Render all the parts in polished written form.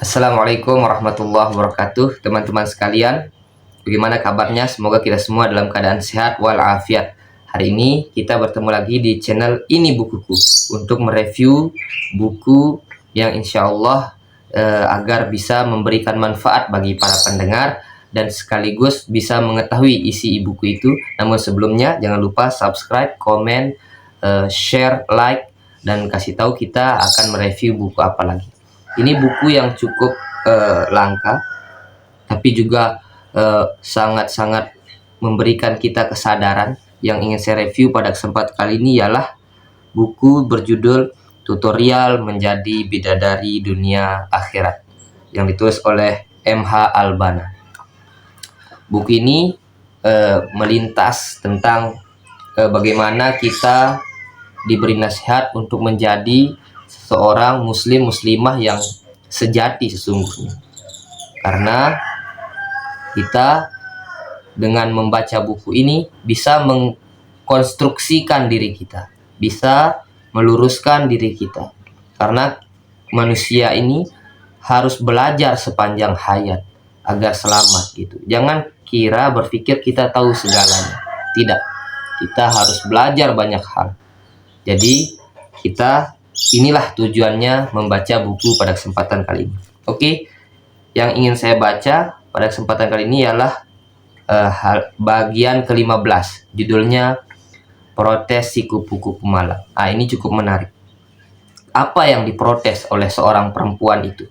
Assalamualaikum warahmatullahi wabarakatuh, teman-teman sekalian. Bagaimana kabarnya? Semoga kita semua dalam keadaan sehat walafiat. Hari ini kita bertemu lagi di channel Ini Bukuku untuk mereview buku yang insya Allah agar bisa memberikan manfaat bagi para pendengar dan sekaligus bisa mengetahui isi buku itu. Namun sebelumnya jangan lupa subscribe, komen, share, like, dan kasih tahu kita akan mereview buku apa lagi. Ini buku yang cukup langka, tapi juga sangat-sangat memberikan kita kesadaran. Yang ingin saya review pada kesempatan kali ini ialah buku berjudul Tutorial Menjadi Bidadari Dunia Akhirat yang ditulis oleh M.H. Albana. Buku ini melintas tentang bagaimana kita diberi nasihat untuk menjadi seorang muslimah yang sejati sesungguhnya. Karena kita dengan membaca buku ini bisa mengkonstruksikan diri kita, bisa meluruskan diri kita. Karena manusia ini harus belajar sepanjang hayat agar selamat gitu. Jangan kira berpikir kita tahu segalanya. Tidak. Kita harus belajar banyak hal. Jadi inilah tujuannya membaca buku pada kesempatan kali ini. Oke, yang ingin saya baca pada kesempatan kali ini ialah bagian ke-15. Judulnya Protes Si Kupu-Kupu Malam. Ini cukup menarik. Apa yang diprotes oleh seorang perempuan itu?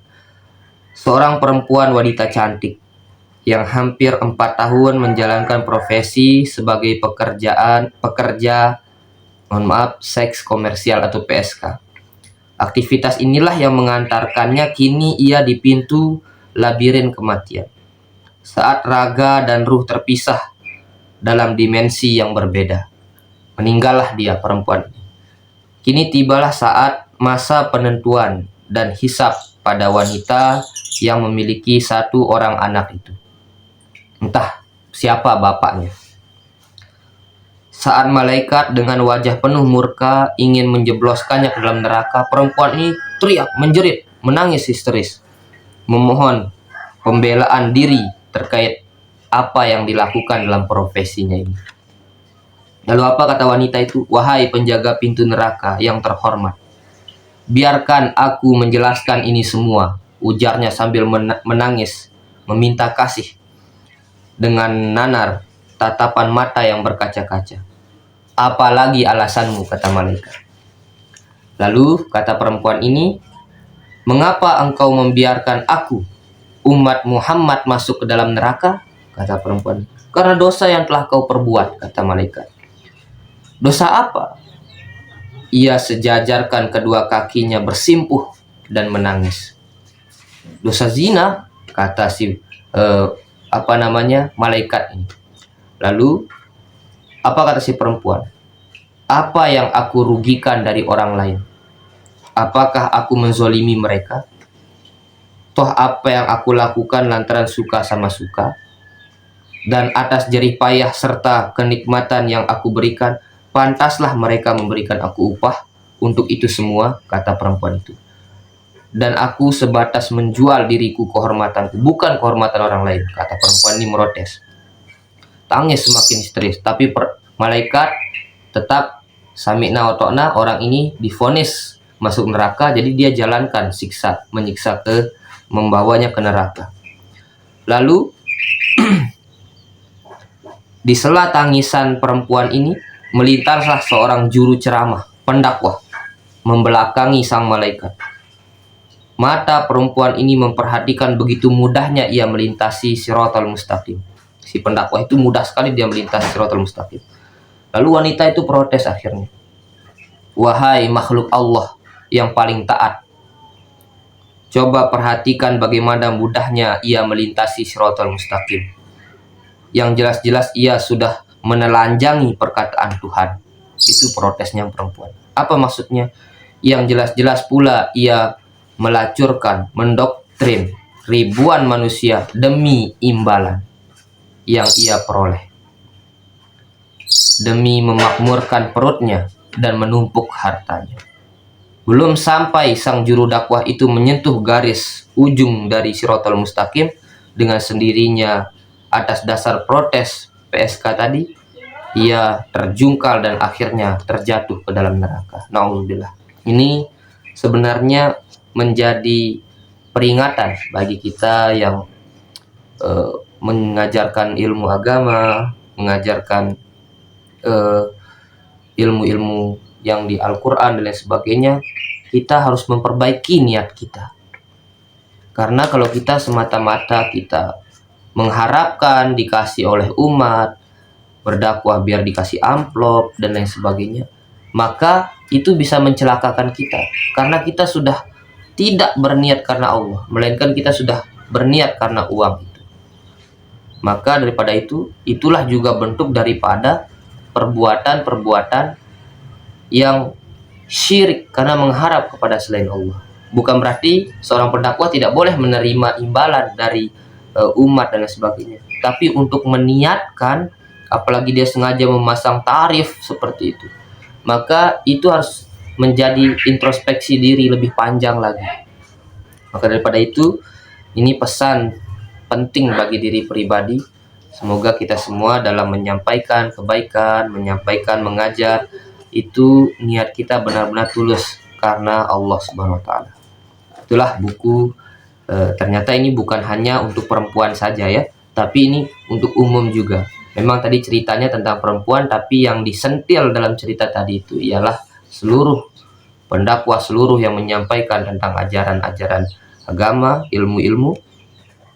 Seorang perempuan wanita cantik yang hampir 4 tahun menjalankan profesi sebagai pekerja seks komersial atau PSK. Aktivitas inilah yang mengantarkannya kini ia di pintu labirin kematian. Saat raga dan ruh terpisah dalam dimensi yang berbeda, meninggallah dia perempuan ini. Kini tibalah saat masa penentuan dan hisab pada wanita yang memiliki 1 orang anak itu. Entah siapa bapaknya. Saat malaikat dengan wajah penuh murka ingin menjebloskannya ke dalam neraka, perempuan ini teriak, menjerit, menangis histeris, memohon pembelaan diri terkait apa yang dilakukan dalam profesinya ini. Lalu apa kata wanita itu? Wahai penjaga pintu neraka yang terhormat, biarkan aku menjelaskan ini semua, ujarnya sambil menangis, meminta kasih dengan nanar tatapan mata yang berkaca-kaca. Apalagi alasanmu, kata malaikat. Lalu kata perempuan ini, mengapa engkau membiarkan aku, umat Muhammad, masuk ke dalam neraka? Kata perempuan. Karena dosa yang telah kau perbuat, kata malaikat. Dosa apa? Ia sejajarkan kedua kakinya bersimpuh dan menangis. Dosa zina, kata malaikat ini. Lalu apa kata si perempuan? Apa yang aku rugikan dari orang lain? Apakah aku menzolimi mereka? Toh apa yang aku lakukan lantaran suka sama suka? Dan atas jerih payah serta kenikmatan yang aku berikan, pantaslah mereka memberikan aku upah untuk itu semua, kata perempuan itu. Dan aku sebatas menjual diriku kehormatanku, bukan kehormatan orang lain, kata perempuan ini merotes. Tangis semakin histeris, tapi malaikat tetap sami'na wa ta'na. Orang ini divonis masuk neraka, jadi dia jalankan menyiksa membawanya ke neraka. Lalu di sela tangisan perempuan ini melintaslah seorang juru ceramah, pendakwah, membelakangi sang malaikat. Mata perempuan ini memperhatikan begitu mudahnya ia melintasi Shiratal Mustaqim. Si pendakwah itu mudah sekali dia melintasi Shiratal Mustaqim. Lalu wanita itu protes akhirnya. Wahai makhluk Allah yang paling taat, coba perhatikan bagaimana mudahnya ia melintasi Shiratal Mustaqim. Yang jelas-jelas ia sudah menelanjangi perkataan Tuhan. Itu protesnya perempuan. Apa maksudnya? Yang jelas-jelas pula ia melacurkan, mendoktrin ribuan manusia demi imbalan yang ia peroleh, demi memakmurkan perutnya dan menumpuk hartanya. belum sampai sang juru dakwah itu menyentuh garis ujung dari Shiratal Mustaqim, dengan sendirinya atas dasar protes PSK tadi, ia terjungkal dan akhirnya terjatuh ke dalam neraka. Nauzubillah. Ini sebenarnya menjadi peringatan bagi kita yang mengajarkan ilmu agama, mengajarkan ilmu-ilmu yang di Al-Quran dan lain sebagainya. Kita harus memperbaiki niat kita, karena kalau kita semata-mata kita mengharapkan dikasih oleh umat, berdakwah biar dikasih amplop dan lain sebagainya, maka itu bisa mencelakakan kita, karena kita sudah tidak berniat karena Allah, melainkan kita sudah berniat karena uang itu. Maka daripada itu, itulah juga bentuk daripada perbuatan-perbuatan yang syirik karena mengharap kepada selain Allah. Bukan berarti seorang pendakwah tidak boleh menerima imbalan dari umat dan lain sebagainya, tapi untuk meniatkan, apalagi dia sengaja memasang tarif seperti itu, maka itu harus menjadi introspeksi diri lebih panjang lagi. Maka daripada itu, ini pesan penting bagi diri pribadi. Semoga kita semua dalam menyampaikan kebaikan, menyampaikan, mengajar, itu niat kita benar-benar tulus karena Allah Subhanahu wa Ta'ala. Itulah buku. Ternyata ini bukan hanya untuk perempuan saja ya, tapi ini untuk umum juga. Memang tadi ceritanya tentang perempuan, tapi yang disentil dalam cerita tadi itu ialah seluruh pendakwah, seluruh yang menyampaikan tentang ajaran-ajaran agama, ilmu-ilmu,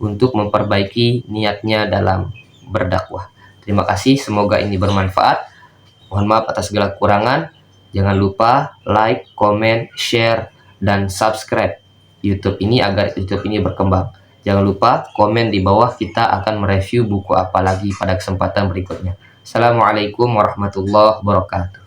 untuk memperbaiki niatnya dalam berdakwah. Terima kasih, semoga ini bermanfaat. Mohon maaf atas segala kekurangan. Jangan lupa like, comment, share, dan subscribe YouTube ini agar YouTube ini berkembang. Jangan lupa komen di bawah, kita akan mereview buku apa lagi pada kesempatan berikutnya. Assalamualaikum warahmatullahi wabarakatuh.